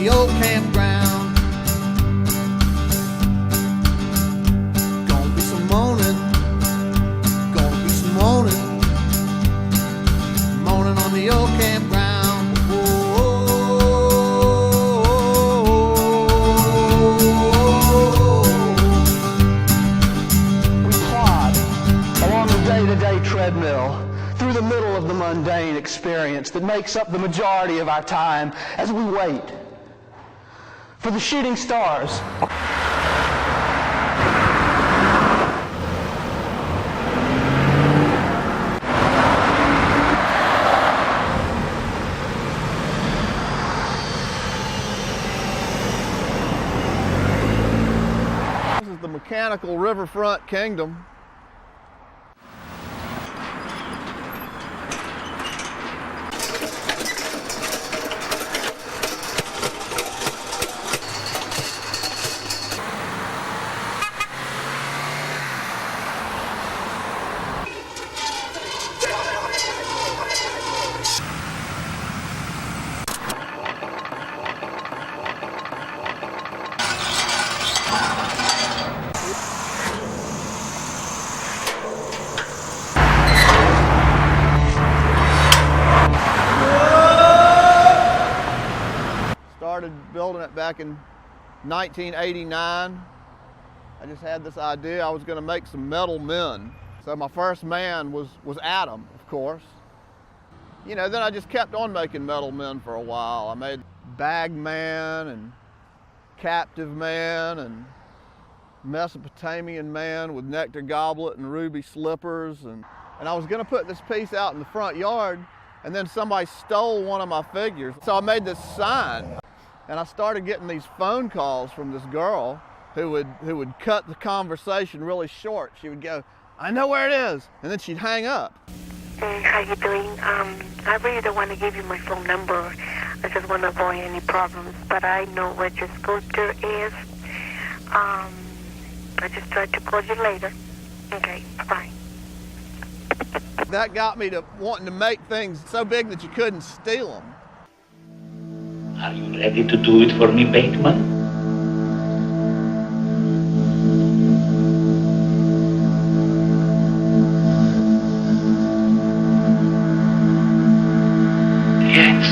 the old campground. Gonna be some moaning, gonna be some moaning, moaning on the old campground. We plod along the day-to-day treadmill through the middle of the mundane experience that makes up the majority of our time as we wait for the shooting stars. This is the mechanical riverfront kingdom. Started building it back in 1989. I just had this idea I was going to make some metal men. So my first man was Adam, of course. You know, then I just kept on making metal men for a while. I made Bag Man and Captive Man and Mesopotamian Man with nectar goblet and ruby slippers. And I was going to put this piece out in the front yard, and then somebody stole one of my figures. So I made this sign. And I started getting these phone calls from this girl who would cut the conversation really short. She would go, "I know where it is," and then she'd hang up. Hey, how you doing? I really don't want to give you my phone number. I just want to avoid any problems, but I know where your sculpture is. I just tried to call you later. Okay, bye. That got me to wanting to make things so big that you couldn't steal them. Are you ready to do it for me, Bateman? Yes.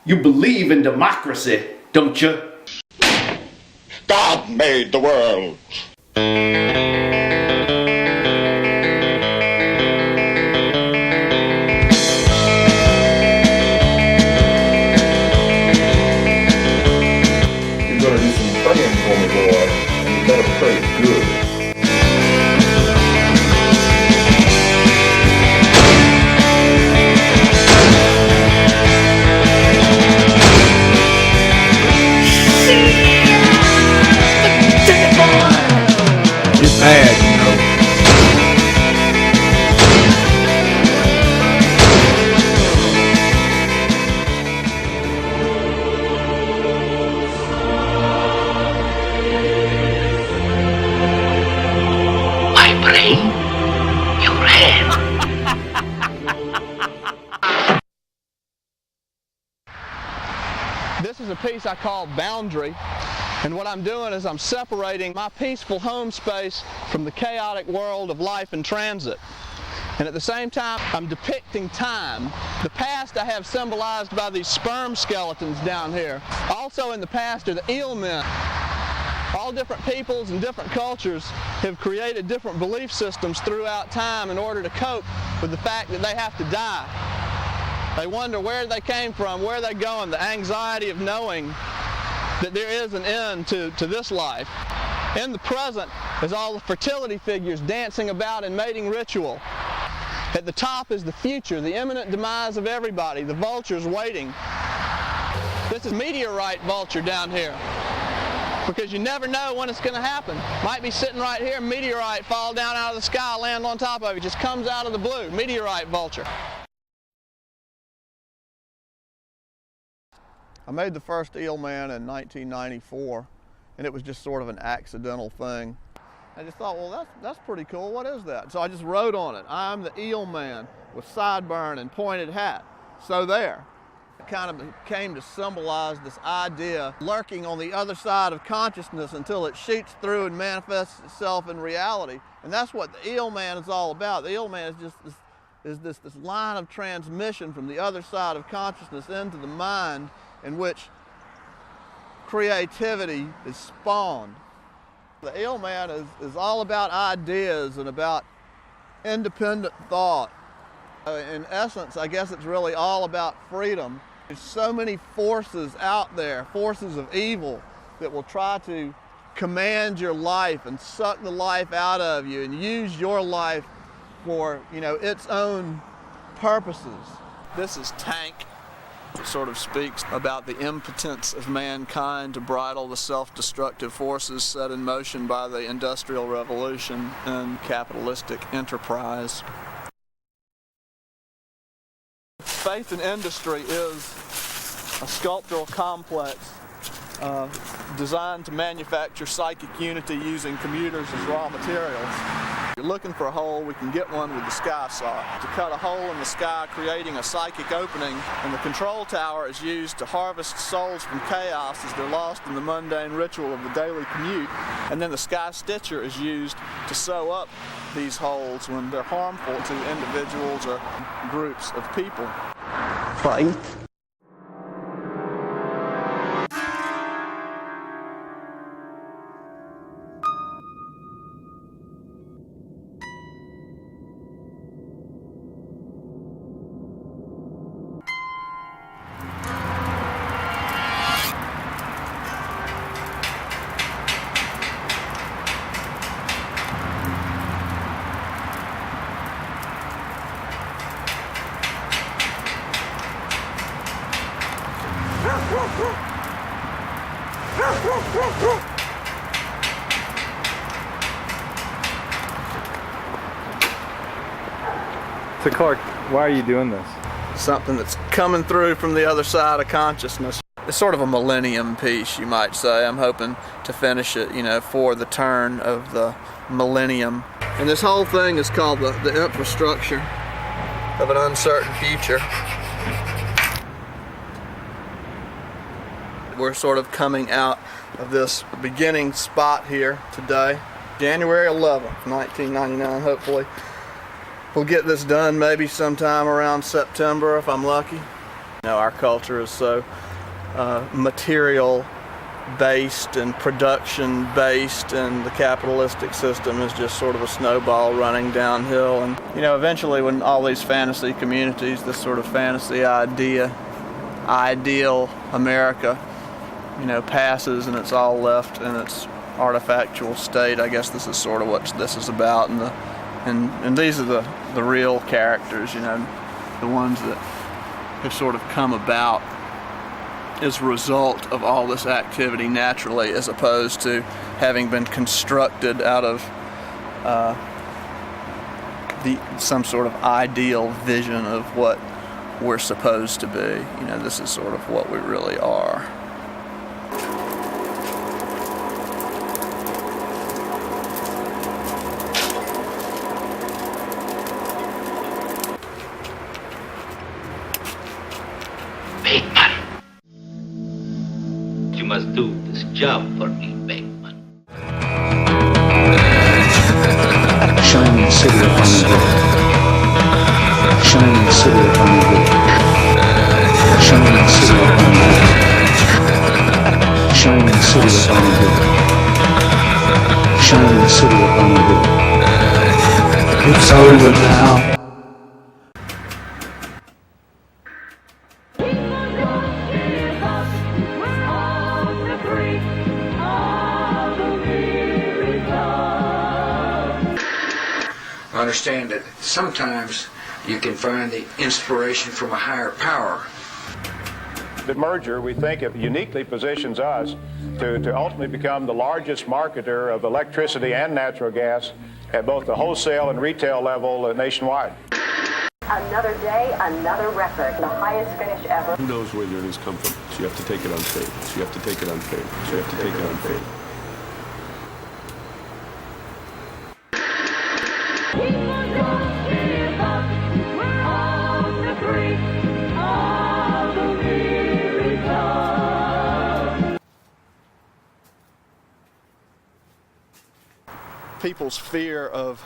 You believe in democracy, don't you? God made the world. You're gonna do some praying for me, boy, and you better pray good. It's bad, you know. My brain? Your head? This is a piece I call Boundary. And what I'm doing is I'm separating my peaceful home space from the chaotic world of life in transit. And at the same time, I'm depicting time. The past I have symbolized by these sperm skeletons down here. Also in the past are the eel men. All different peoples and different cultures have created different belief systems throughout time in order to cope with the fact that they have to die. They wonder where they came from, where they're going, the anxiety of knowing that there is an end to this life. In the present is all the fertility figures dancing about in mating ritual. At the top is the future, the imminent demise of everybody, the vultures waiting. This is meteorite vulture down here, because you never know when it's going to happen. Might be sitting right here, meteorite fall down out of the sky, land on top of it, just comes out of the blue, meteorite vulture. I made the first eel man in 1994, and it was just sort of an accidental thing. I just thought, well, that's pretty cool. What is that? So I just wrote on it, I'm the eel man with sideburn and pointed hat. So there. It kind of came to symbolize this idea lurking on the other side of consciousness until it shoots through and manifests itself in reality. And that's what the eel man is all about. The eel man is just this line of transmission from the other side of consciousness into the mind in which creativity is spawned. The eel man is all about ideas and about independent thought. In essence, I guess it's really all about freedom. There's so many forces out there, forces of evil, that will try to command your life and suck the life out of you and use your life for, its own purposes. This is Tank. It sort of speaks about the impotence of mankind to bridle the self-destructive forces set in motion by the Industrial Revolution and capitalistic enterprise. Faith in Industry is a sculptural complex designed to manufacture psychic unity using computers as raw materials. If you're looking for a hole, we can get one with the sky saw. To cut a hole in the sky, creating a psychic opening, and the control tower is used to harvest souls from chaos as they're lost in the mundane ritual of the daily commute. And then the sky stitcher is used to sew up these holes when they're harmful to individuals or groups of people. Fight. So Clark, why are you doing this? Something that's coming through from the other side of consciousness. It's sort of a millennium piece, you might say. I'm hoping to finish it, for the turn of the millennium. And this whole thing is called the infrastructure of an uncertain future. We're sort of coming out of this beginning spot here today, January 11th, 1999, hopefully. We'll get this done maybe sometime around September if I'm lucky. Our culture is so material based and production based, and the capitalistic system is just sort of a snowball running downhill. And eventually when all these fantasy communities, this sort of fantasy ideal America, passes and it's all left in its artifactual state, I guess this is sort of what this is about. And these are the real characters, the ones that have sort of come about as a result of all this activity naturally, as opposed to having been constructed out of some sort of ideal vision of what we're supposed to be. This is sort of what we really are. You must do this job for me, Bateman. Shining city upon the hill. Shining city upon the hill. Shining city upon the hill. Shining city upon the hill. Shining city upon the hill. It's over now. Understand that sometimes you can find the inspiration from a higher power. The merger, we think, it uniquely positions us to ultimately become the largest marketer of electricity and natural gas at both the wholesale and retail level nationwide. Another day, another record, the highest finish ever. Who knows where the earnings come from? So you have to take it on faith. So you have to take it on faith. So you have to take it on faith. people's fear of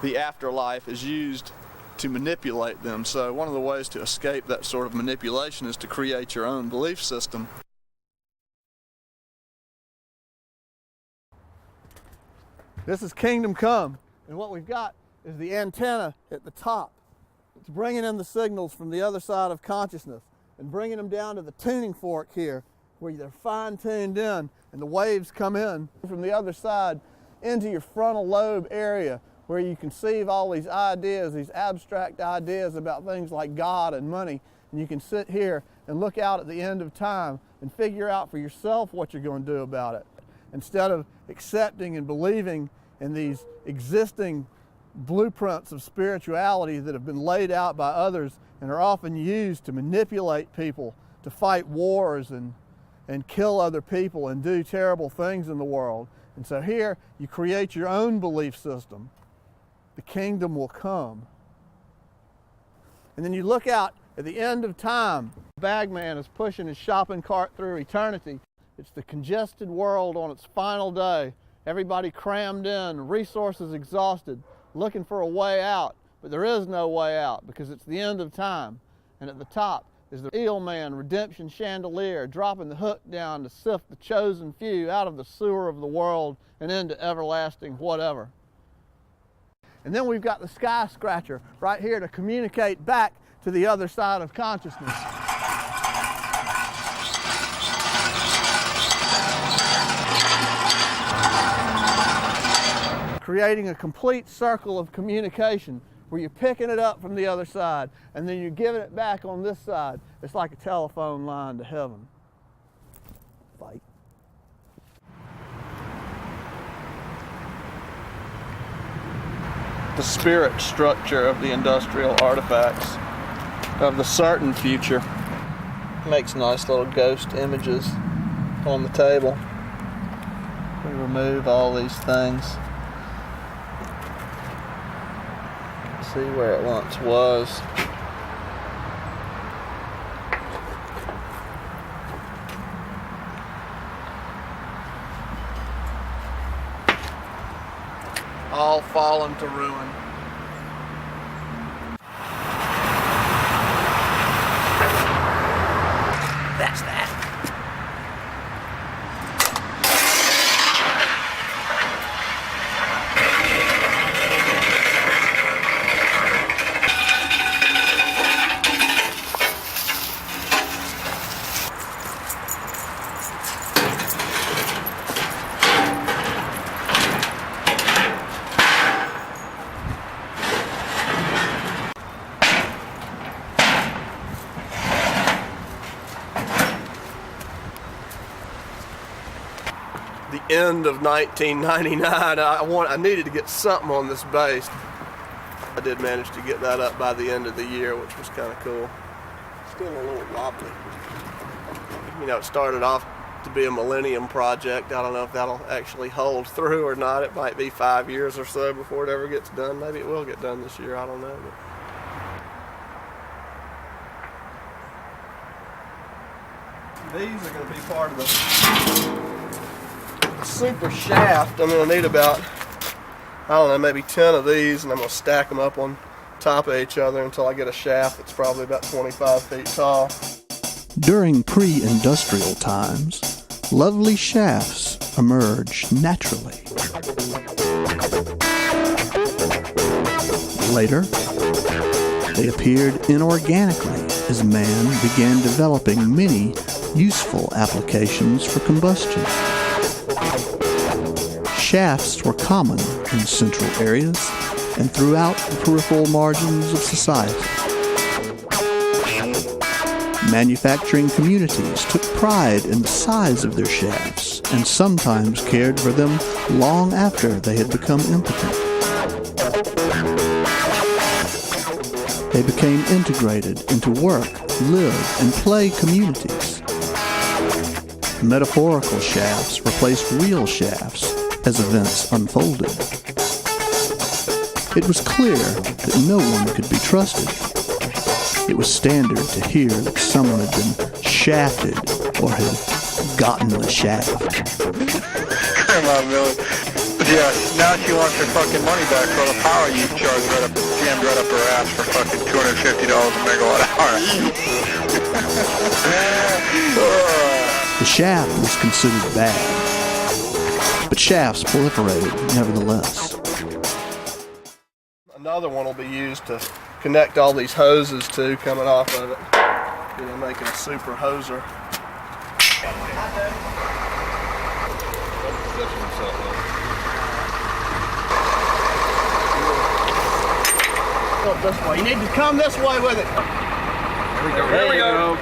the afterlife is used to manipulate them. So one of the ways to escape that sort of manipulation is to create your own belief system. This is Kingdom Come, and what we've got is the antenna at the top. It's bringing in the signals from the other side of consciousness and bringing them down to the tuning fork here, where they're fine-tuned in, and the waves come in from the other side into your frontal lobe area, where you conceive all these ideas, these abstract ideas about things like God and money, and you can sit here and look out at the end of time and figure out for yourself what you're going to do about it, instead of accepting and believing in these existing blueprints of spirituality that have been laid out by others and are often used to manipulate people to fight wars and kill other people and do terrible things in the world. And so here you create your own belief system. The kingdom will come. And then you look out at the end of time. The bagman is pushing his shopping cart through eternity. It's the congested world on its final day. Everybody crammed in, resources exhausted, looking for a way out. But there is no way out because it's the end of time. And at the top is the eel man redemption chandelier, dropping the hook down to sift the chosen few out of the sewer of the world and into everlasting whatever. And then we've got the sky scratcher right here to communicate back to the other side of consciousness. Creating a complete circle of communication where you're picking it up from the other side and then you're giving it back on this side. It's like a telephone line to heaven. Fight. The spirit structure of the industrial artifacts of the certain future makes nice little ghost images on the table. We remove all these things. See where it once was. All fallen to ruin. That's that. The end of 1999, I needed to get something on this base. I did manage to get that up by the end of the year, which was kind of cool. Still a little wobbly. You know, it started off to be a millennium project. I don't know if that'll actually hold through or not. It might be 5 years or so before it ever gets done. Maybe it will get done this year, I don't know. But these are going to be part of the super shaft. I'm going to need about, I don't know, maybe 10 of these, and I'm going to stack them up on top of each other until I get a shaft that's probably about 25 feet tall. During pre-industrial times, lovely shafts emerged naturally. Later, they appeared inorganically as man began developing many useful applications for combustion. Shafts were common in central areas and throughout the peripheral margins of society. Manufacturing communities took pride in the size of their shafts and sometimes cared for them long after they had become impotent. They became integrated into work, live, and play communities. Metaphorical shafts replaced real shafts as events unfolded. It was clear that no one could be trusted. It was standard to hear that someone had been shafted or had gotten the shaft. Come on, Billy. Yeah, now she wants her fucking money back for all the power you charged jammed right up her ass for fucking $250 a megawatt hour. The shaft was considered bad, but shafts proliferated nevertheless. Another one will be used to connect all these hoses to coming off of it. You know, making a super hoser. Go this way. You need to come this way with it. There we go. There we go.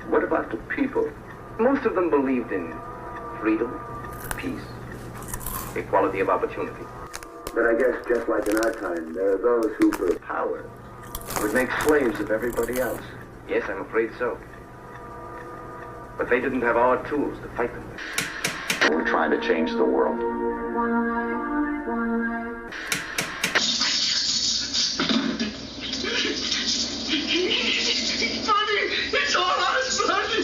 What about the people? Most of them believed in freedom, peace, equality of opportunity. But I guess just like in our time, there are those who, for power, would make slaves of everybody else. Yes, I'm afraid so. But they didn't have our tools to fight them with. We're trying to change the world. It's all us, buddy.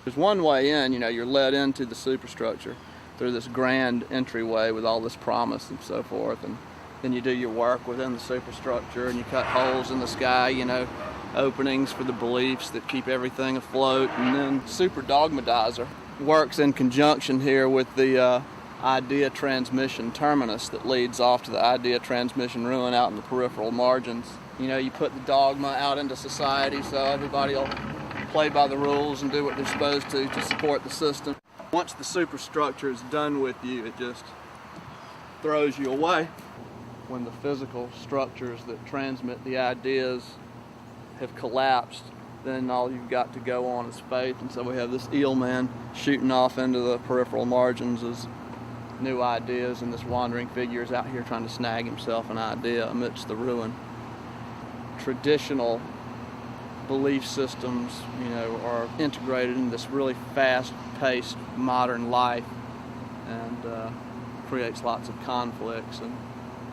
There's one way in, you know, you're led into the superstructure through this grand entryway with all this promise and so forth, and then you do your work within the superstructure and you cut holes in the sky, you know, openings for the beliefs that keep everything afloat. And then Super Dogmatizer works in conjunction here with the idea transmission terminus that leads off to the idea transmission ruin out in the peripheral margins. You know, you put the dogma out into society so everybody will play by the rules and do what they're supposed to support the system. Once the superstructure is done with you, it just throws you away. when the physical structures that transmit the ideas have collapsed, then all you've got to go on is faith. And so we have this eel man shooting off into the peripheral margins as new ideas, and this wandering figure is out here trying to snag himself an idea amidst the ruin. Traditional belief systems, are integrated in this really fast-paced modern life, and creates lots of conflicts, and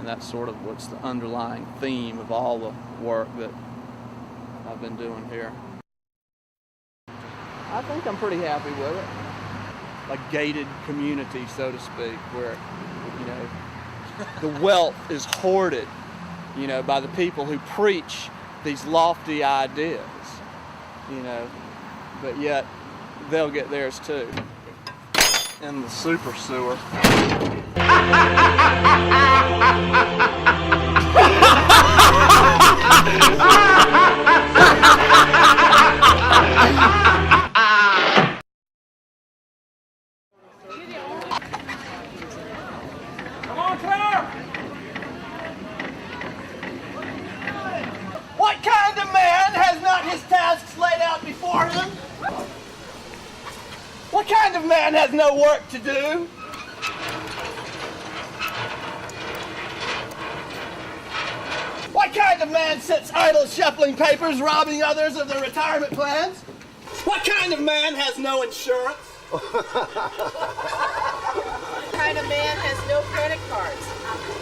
that's sort of what's the underlying theme of all the work that I've been doing here. I think I'm pretty happy with it. A gated community, so to speak, where, the wealth is hoarded, by the people who preach these lofty ideas, but yet they'll get theirs too. In the super sewer. What kind of man has not his tasks laid out before him? What kind of man has no work to do? What kind of man sits idle shuffling papers, robbing others of their retirement plans? What kind of man has no insurance? What kind of man has no credit cards?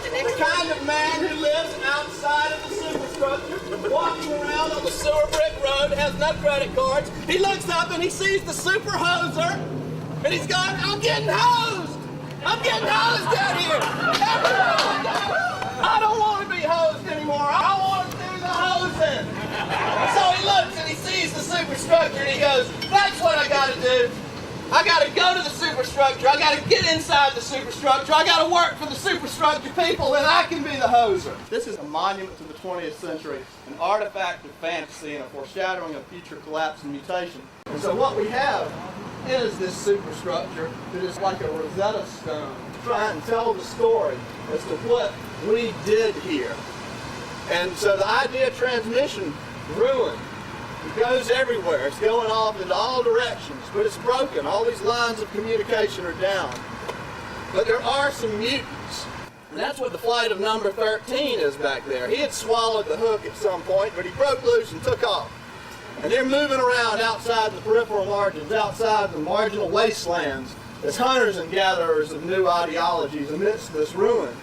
The kind of man who lives outside of the superstructure, walking around on the sewer brick road, has no credit cards. He looks up and he sees the super hoser, and he's going, I'm getting hosed! I'm getting hosed out here! I don't want to be hosed anymore. I want to do the hosing. So he looks and he sees the superstructure and he goes, that's what I got to do. I got to go to the superstructure. I got to get inside the superstructure. I got to work for the superstructure people, and I can be the hoser. This is a monument to the 20th century, an artifact of fantasy and a foreshadowing of future collapse and mutation. And so what we have is this superstructure that is like a Rosetta Stone, trying to tell the story as to what we did here. And so the idea transmission ruined. It goes everywhere. It's going off into all directions, but it's broken. All these lines of communication are down. But there are some mutants. And that's what the flight of number 13 is back there. He had swallowed the hook at some point, but he broke loose and took off. And they're moving around outside the peripheral margins, outside the marginal wastelands, as hunters and gatherers of new ideologies amidst this ruin.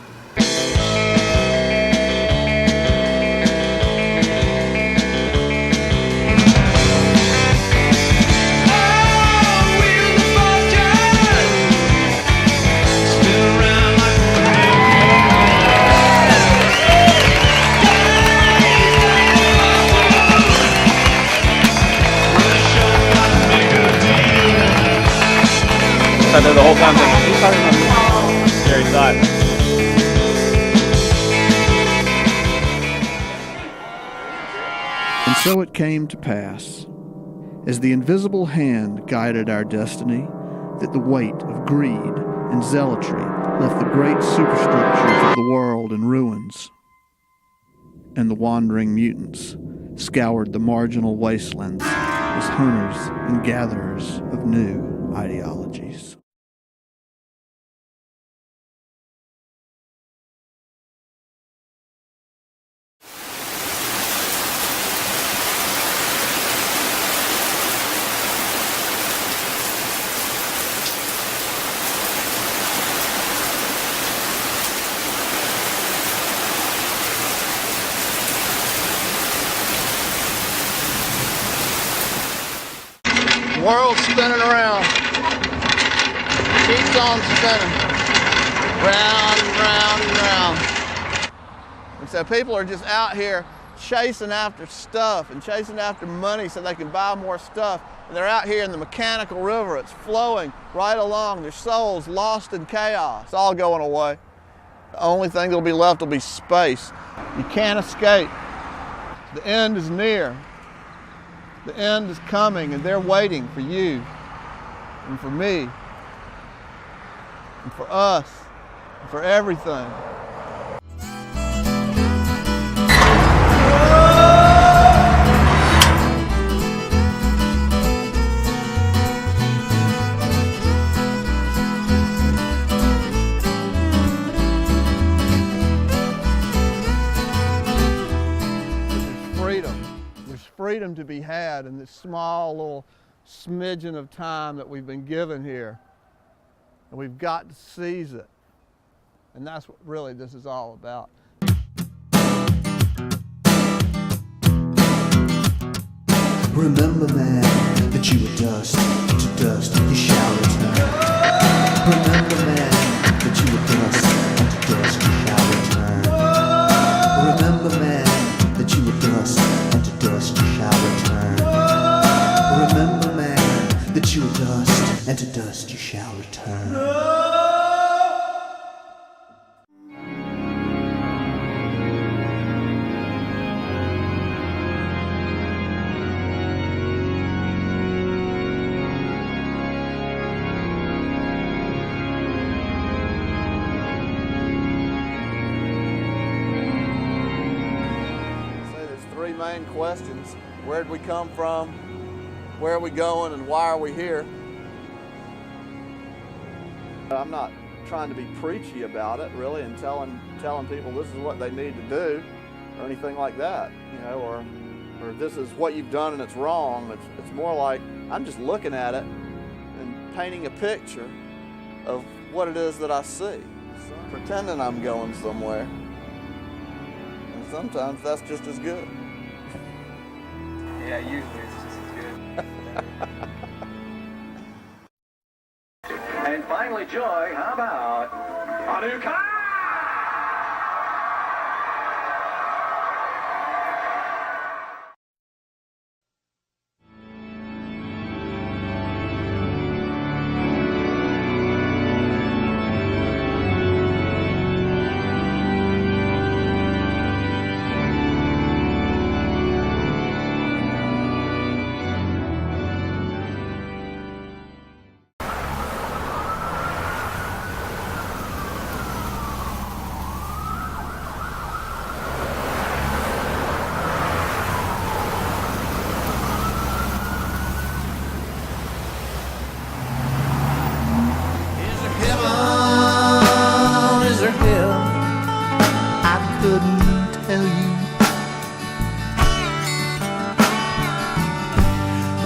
I know the whole time he's talking about me. Scary thought. And so it came to pass, as the invisible hand guided our destiny, that the weight of greed and zealotry left the great superstructures of the world in ruins, and the wandering mutants scoured the marginal wastelands as hunters and gatherers of new ideologies. World spinning around, keeps on spinning, round and round and round. And so people are just out here chasing after stuff and chasing after money so they can buy more stuff. And they're out here in the mechanical river. It's flowing right along. Their souls lost in chaos. It's all going away. The only thing that'll be left will be space. You can't escape. The end is near. The end is coming, and they're waiting for you and for me and for us and for everything. freedom to be had in this small little smidgen of time that we've been given here. And we've got to seize it. And that's what really this is all about. Remember, man, that you were dust. To dust you shall return. Remember, man, that you were dust. And to dust you shall return. Remember, man, that you were dust. And to dust you shall return. Remember, man, that you were dust. And to dust you shall return. Main questions. Where did we come from? Where are we going? And why are we here? I'm not trying to be preachy about it, really, and telling people this is what they need to do or anything like that, you know, or this is what you've done and it's wrong. It's more like I'm just looking at it and painting a picture of what it is that I see. So pretending I'm going somewhere. And sometimes that's just as good. Yeah, usually it's just as good. And finally, Joy, how about Hanukkah?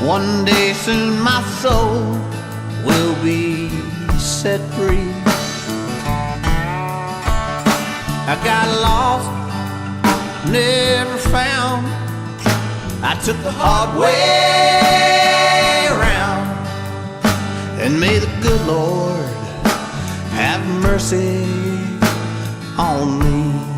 One day soon my soul will be set free. I got lost, never found. I took the hard way around. And may the good Lord have mercy on me.